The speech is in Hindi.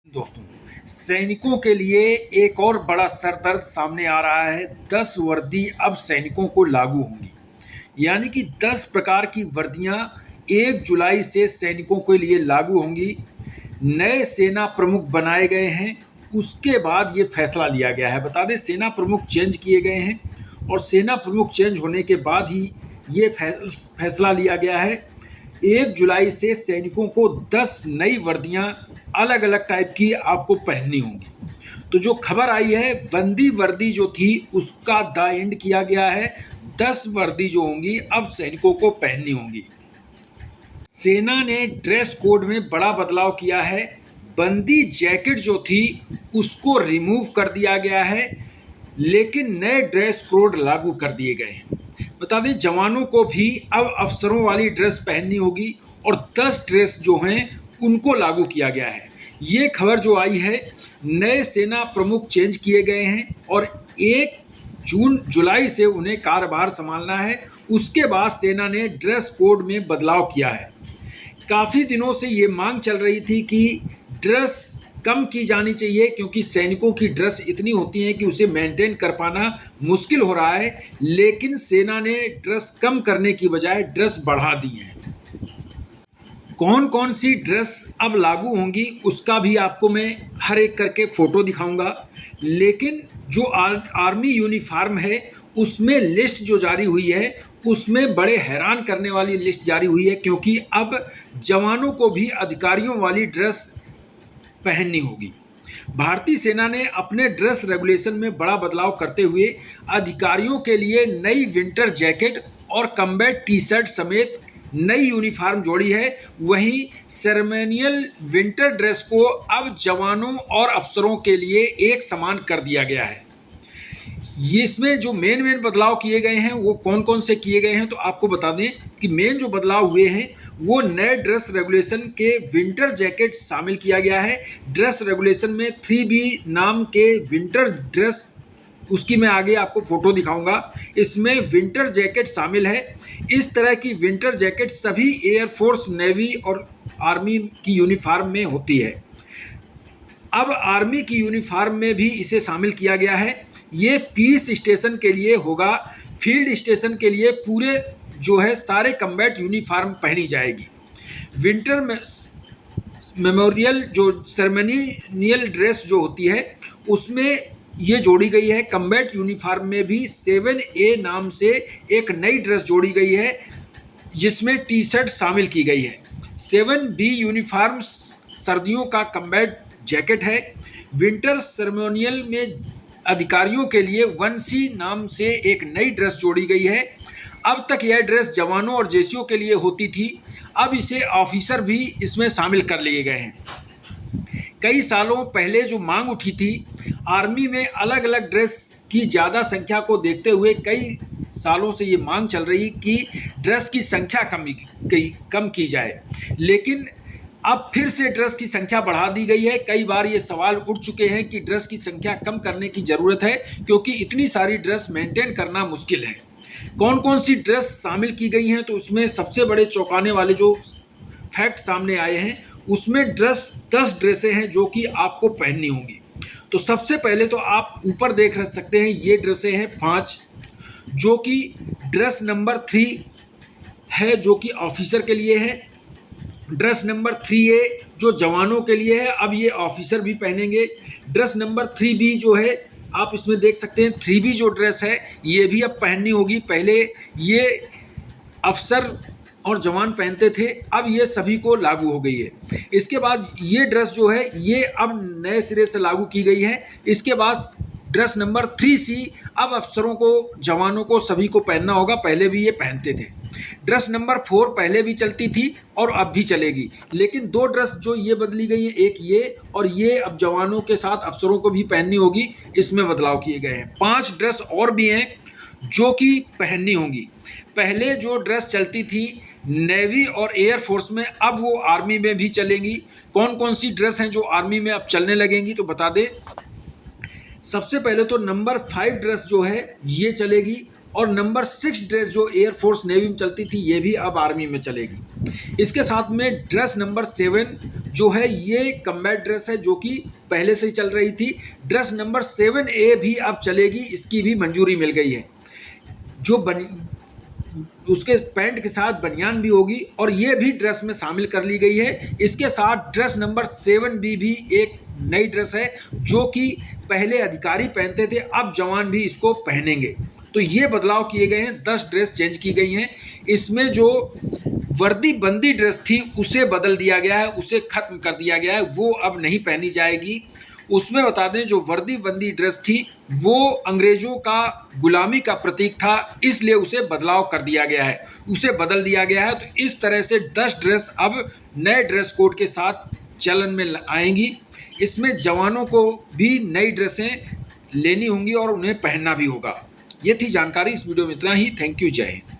दोस्तों, सैनिकों के लिए एक और बड़ा सरदर्द सामने आ रहा है। 10 वर्दी अब सैनिकों को लागू होंगी, यानी कि 10 प्रकार की वर्दियां 1 जुलाई से सैनिकों के लिए लागू होंगी। नए सेना प्रमुख बनाए गए हैं, उसके बाद ये फैसला लिया गया है। बता दें, सेना प्रमुख चेंज किए गए हैं और सेना प्रमुख चेंज होने के बाद ही ये फैसला लिया गया है। 1 जुलाई से सैनिकों को 10 नई वर्दियां अलग अलग टाइप की आपको पहननी होंगी। तो जो खबर आई है, बंदी वर्दी जो थी उसका द एंड किया गया है। 10 वर्दी जो होंगी अब सैनिकों को पहननी होंगी। सेना ने ड्रेस कोड में बड़ा बदलाव किया है। बंदी जैकेट जो थी उसको रिमूव कर दिया गया है, लेकिन नए ड्रेस कोड लागू कर दिए गए हैं। बता दें, जवानों को भी अब अफसरों वाली ड्रेस पहननी होगी और 10 ड्रेस जो हैं उनको लागू किया गया है। ये खबर जो आई है, नए सेना प्रमुख चेंज किए गए हैं और 1 जुलाई से उन्हें कार्यभार संभालना है। उसके बाद सेना ने ड्रेस कोड में बदलाव किया है। काफ़ी दिनों से ये मांग चल रही थी कि ड्रेस कम की जानी चाहिए, क्योंकि सैनिकों की ड्रेस इतनी होती है कि उसे मेंटेन कर पाना मुश्किल हो रहा है। लेकिन सेना ने ड्रेस कम करने की बजाय ड्रेस बढ़ा दी है। कौन कौन सी ड्रेस अब लागू होंगी उसका भी आपको मैं हर एक करके फ़ोटो दिखाऊंगा। लेकिन जो आर्मी यूनिफॉर्म है उसमें लिस्ट जो जारी हुई है उसमें बड़े हैरान करने वाली लिस्ट जारी हुई है, क्योंकि अब जवानों को भी अधिकारियों वाली ड्रेस पहननी होगी। भारतीय सेना ने अपने ड्रेस रेगुलेशन में बड़ा बदलाव करते हुए अधिकारियों के लिए नई विंटर जैकेट और कम्बैट टी शर्ट समेत नई यूनिफॉर्म जोड़ी है। वहीं सेरेमोनियल विंटर ड्रेस को अब जवानों और अफसरों के लिए एक समान कर दिया गया है। ये इसमें जो मेन बदलाव किए गए हैं वो कौन कौन से किए गए हैं, तो आपको बता दें कि मेन जो बदलाव हुए हैं वो नए ड्रेस रेगुलेशन के विंटर जैकेट शामिल किया गया है। ड्रेस रेगुलेशन में 3B नाम के विंटर ड्रेस, उसकी मैं आगे आपको फ़ोटो दिखाऊंगा, इसमें विंटर जैकेट शामिल है। इस तरह की विंटर जैकेट सभी एयरफोर्स, नेवी और आर्मी की यूनिफॉर्म में होती है। अब आर्मी की यूनिफॉर्म में भी इसे शामिल किया गया है। ये पीस स्टेशन के लिए होगा, फील्ड स्टेशन के लिए पूरे जो है सारे कम्बैट यूनिफॉर्म पहनी जाएगी। विंटर में मेमोरियल जो सेरेमोनियल ड्रेस जो होती है उसमें ये जोड़ी गई है। कम्बैट यूनिफॉर्म में भी 7A नाम से एक नई ड्रेस जोड़ी गई है जिसमें टी शर्ट शामिल की गई है। 7B यूनिफॉर्म सर्दियों का कम्बैट जैकेट है। विंटर सेरेमोनियल में अधिकारियों के लिए 1C नाम से एक नई ड्रेस जोड़ी गई है। अब तक यह ड्रेस जवानों और जेसीओ के लिए होती थी, अब इसे ऑफिसर भी इसमें शामिल कर लिए गए हैं। कई सालों पहले जो मांग उठी थी, आर्मी में अलग अलग ड्रेस की ज़्यादा संख्या को देखते हुए कई सालों से ये मांग चल रही कि ड्रेस की संख्या कम की जाए, लेकिन अब फिर से ड्रेस की संख्या बढ़ा दी गई है। कई बार ये सवाल उठ चुके हैं कि ड्रेस की संख्या कम करने की ज़रूरत है, क्योंकि इतनी सारी ड्रेस मेंटेन करना मुश्किल है। कौन कौन सी ड्रेस शामिल की गई हैं, तो उसमें सबसे बड़े चौंकाने वाले जो फैक्ट सामने आए हैं उसमें 10 ड्रेसें हैं जो कि आपको पहननी होंगी। तो सबसे पहले तो आप ऊपर देख सकते हैं, ये ड्रेसें हैं 5, जो कि ड्रेस नंबर 3 है जो कि ऑफिसर के लिए है। ड्रेस नंबर 3A जो जवानों के लिए है, अब ये ऑफिसर भी पहनेंगे। ड्रेस नंबर 3B जो है, आप इसमें देख सकते हैं 3B जो ड्रेस है ये भी अब पहननी होगी। पहले ये अफसर और जवान पहनते थे, अब ये सभी को लागू हो गई है। इसके बाद ये ड्रेस जो है ये अब नए सिरे से लागू की गई है। इसके बाद ड्रेस नंबर 3C अब अफसरों को, जवानों को, सभी को पहनना होगा, पहले भी ये पहनते थे। ड्रेस नंबर 4 पहले भी चलती थी और अब भी चलेगी, लेकिन 2 ड्रेस जो ये बदली गई है, एक ये और ये अब जवानों के साथ अफसरों को भी पहननी होगी, इसमें बदलाव किए गए हैं। 5 ड्रेस और भी हैं जो कि पहननी होंगी। पहले जो ड्रेस चलती थी नेवी और एयरफोर्स में, अब वो आर्मी में भी चलेंगी। कौन कौन सी ड्रेस हैं जो आर्मी में अब चलने लगेंगी, तो बता दें। सबसे पहले तो नंबर 5 ड्रेस जो है ये चलेगी और नंबर 6 ड्रेस जो एयरफोर्स नेवी में चलती थी ये भी अब आर्मी में चलेगी। इसके साथ में ड्रेस नंबर 7 जो है ये कम्बैट ड्रेस है जो कि पहले से ही चल रही थी। ड्रेस नंबर 7A भी अब चलेगी, इसकी भी मंजूरी मिल गई है। जो उसके पैंट के साथ बनियान भी होगी और ये भी ड्रेस में शामिल कर ली गई है। इसके साथ ड्रेस नंबर 7B भी एक नई ड्रेस है जो कि पहले अधिकारी पहनते थे, अब जवान भी इसको पहनेंगे। तो ये बदलाव किए गए हैं, 10 ड्रेस चेंज की गई हैं। इसमें जो वर्दी बंदी ड्रेस थी उसे बदल दिया गया है, उसे खत्म कर दिया गया है, वो अब नहीं पहनी जाएगी। उसमें बता दें जो वर्दी बंदी ड्रेस थी वो अंग्रेजों का गुलामी का प्रतीक था, इसलिए उसे बदलाव कर दिया गया है, उसे बदल दिया गया है। तो इस तरह से 10 ड्रेस अब नए ड्रेस कोड के साथ चलन में आएंगी। इसमें जवानों को भी नई ड्रेसें लेनी होंगी और उन्हें पहनना भी होगा। ये थी जानकारी, इस वीडियो में इतना ही। थैंक यू, जय हिंद।